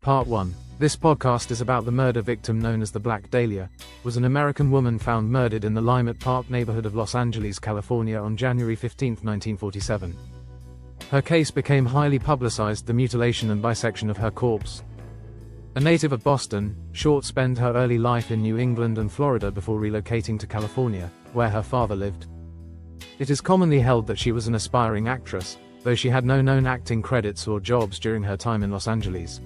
Part 1. This podcast is about the murder victim known as the Black Dahlia, was an American woman found murdered in the Leimert Park neighborhood of Los Angeles, California on January 15, 1947. Her case became highly publicized, the mutilation and bisection of her corpse. A native of Boston, Short spent her early life in New England and Florida before relocating to California, where her father lived. It is commonly held that she was an aspiring actress, though she had no known acting credits or jobs during her time in Los Angeles.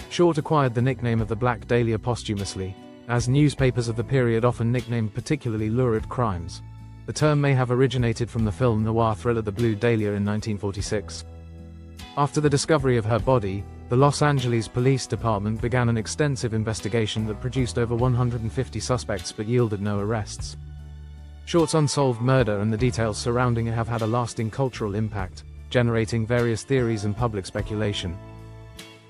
Short acquired the nickname of the Black Dahlia posthumously, as newspapers of the period often nicknamed particularly lurid crimes. The term may have originated from the film noir thriller The Blue Dahlia in 1946. After the discovery of her body, the Los Angeles Police Department began an extensive investigation that produced over 150 suspects but yielded no arrests. Short's unsolved murder and the details surrounding it have had a lasting cultural impact, generating various theories and public speculation.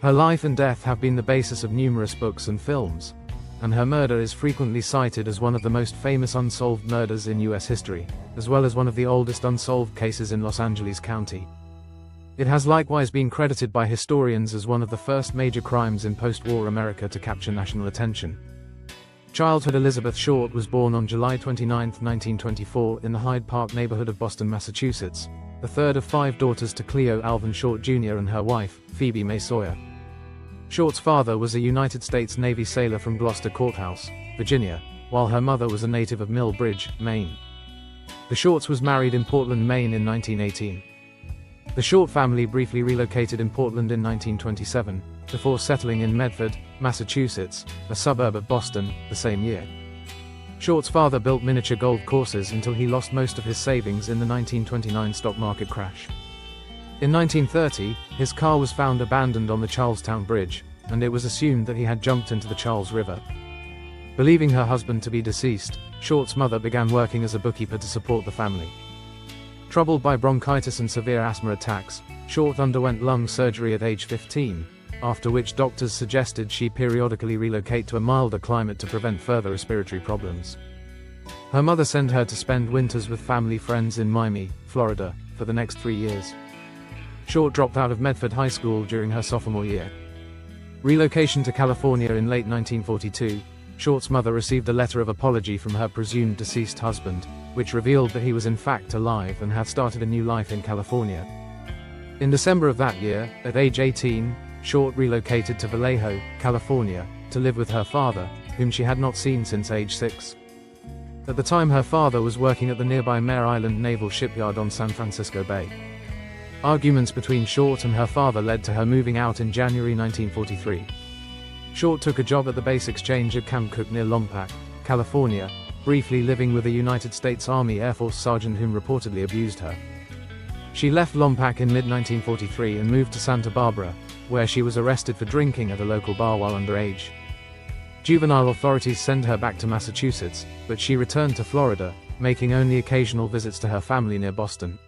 Her life and death have been the basis of numerous books and films, and her murder is frequently cited as one of the most famous unsolved murders in U.S. history, as well as one of the oldest unsolved cases in Los Angeles County. It has likewise been credited by historians as one of the first major crimes in post-war America to capture national attention. Childhood Elizabeth Short was born on July 29, 1924 in the Hyde Park neighborhood of Boston, Massachusetts, the third of 5 daughters to Cleo Alvin Short Jr. and her wife, Phoebe May Sawyer. Short's father was a United States Navy sailor from Gloucester Courthouse, Virginia, while her mother was a native of Mill Bridge, Maine. The Shorts was married in Portland, Maine in 1918. The Short family briefly relocated in Portland in 1927, before settling in Medford, Massachusetts, a suburb of Boston, the same year. Short's father built miniature golf courses until he lost most of his savings in the 1929 stock market crash. In 1930, his car was found abandoned on the Charlestown Bridge, and it was assumed that he had jumped into the Charles River. Believing her husband to be deceased, Short's mother began working as a bookkeeper to support the family. Troubled by bronchitis and severe asthma attacks, Short underwent lung surgery at age 15, after which doctors suggested she periodically relocate to a milder climate to prevent further respiratory problems. Her mother sent her to spend winters with family friends in Miami, Florida, for the next 3 years. Short dropped out of Medford High School during her sophomore year. Relocation to California in late 1942, Short's mother received a letter of apology from her presumed deceased husband, which revealed that he was in fact alive and had started a new life in California. In December of that year, at age 18, Short relocated to Vallejo, California, to live with her father, whom she had not seen since age 6. At the time, her father was working at the nearby Mare Island Naval Shipyard on San Francisco Bay. Arguments between Short and her father led to her moving out in January 1943. Short took a job at the base exchange at Camp Cook near Lompoc, California, briefly living with a United States Army Air Force sergeant whom reportedly abused her. She left Lompoc in mid-1943 and moved to Santa Barbara, where she was arrested for drinking at a local bar while underage. Juvenile authorities sent her back to Massachusetts, but she returned to Florida, making only occasional visits to her family near Boston.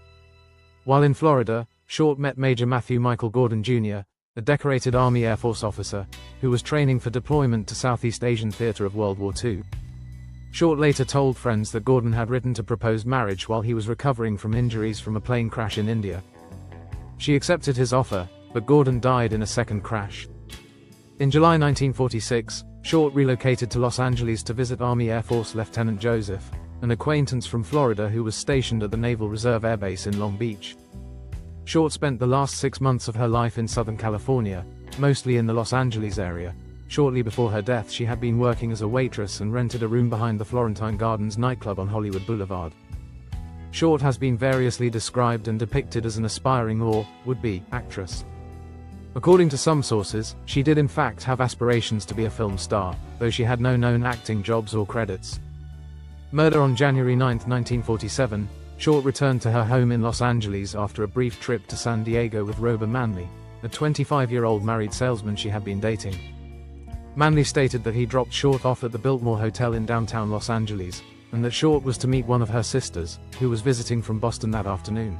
While in Florida, Short met Major Matthew Michael Gordon Jr., a decorated Army Air Force officer, who was training for deployment to Southeast Asian theater of World War II. Short later told friends that Gordon had written to propose marriage while he was recovering from injuries from a plane crash in India. She accepted his offer, but Gordon died in a second crash. In July 1946, Short relocated to Los Angeles to visit Army Air Force Lieutenant Joseph, an acquaintance from Florida who was stationed at the Naval Reserve Air Base in Long Beach. Short spent the last 6 months of her life in Southern California, mostly in the Los Angeles area. Shortly before her death, she had been working as a waitress and rented a room behind the Florentine Gardens nightclub on Hollywood Boulevard. Short has been variously described and depicted as an aspiring or would-be actress. According to some sources, she did in fact have aspirations to be a film star, though she had no known acting jobs or credits. Murder on January 9, 1947, Short returned to her home in Los Angeles after a brief trip to San Diego with Rober Manley, a 25-year-old married salesman she had been dating. Manley stated that he dropped Short off at the Biltmore Hotel in downtown Los Angeles, and that Short was to meet one of her sisters, who was visiting from Boston that afternoon.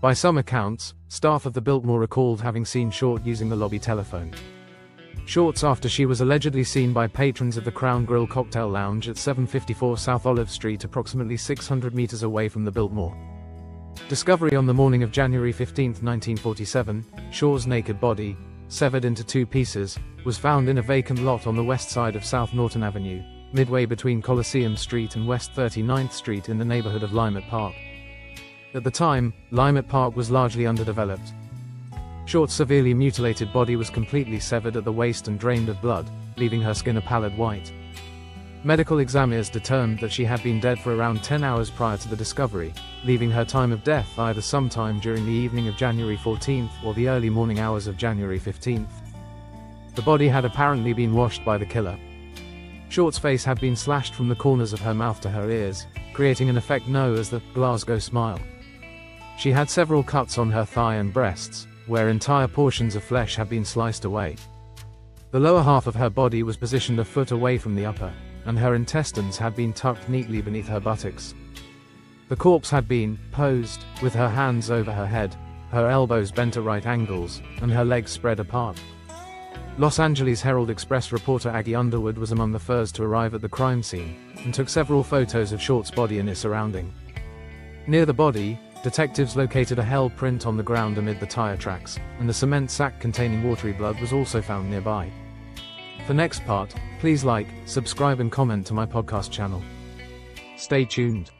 By some accounts, staff of the Biltmore recalled having seen Short using the lobby telephone. Shorts after she was allegedly seen by patrons of the Crown Grill Cocktail Lounge at 754 South Olive Street, approximately 600 meters away from the Biltmore. Discovery on the morning of January 15, 1947, Shaw's naked body, severed into 2 pieces, was found in a vacant lot on the west side of South Norton Avenue, midway between Coliseum Street and West 39th Street in the neighborhood of Leimert Park. At the time, Leimert Park was largely underdeveloped. Short's severely mutilated body was completely severed at the waist and drained of blood, leaving her skin a pallid white. Medical examiners determined that she had been dead for around 10 hours prior to the discovery, leaving her time of death either sometime during the evening of January 14th or the early morning hours of January 15th. The body had apparently been washed by the killer. Short's face had been slashed from the corners of her mouth to her ears, creating an effect known as the Glasgow smile. She had several cuts on her thigh and breasts, where entire portions of flesh had been sliced away. The lower half of her body was positioned a foot away from the upper, and her intestines had been tucked neatly beneath her buttocks. The corpse had been posed, with her hands over her head, her elbows bent at right angles, and her legs spread apart. Los Angeles Herald-Express reporter Aggie Underwood was among the first to arrive at the crime scene, and took several photos of Short's body and its surrounding. Near the body, detectives located a hell print on the ground amid the tire tracks, and a cement sack containing watery blood was also found nearby. For next part, please like, subscribe and comment to my podcast channel. Stay tuned.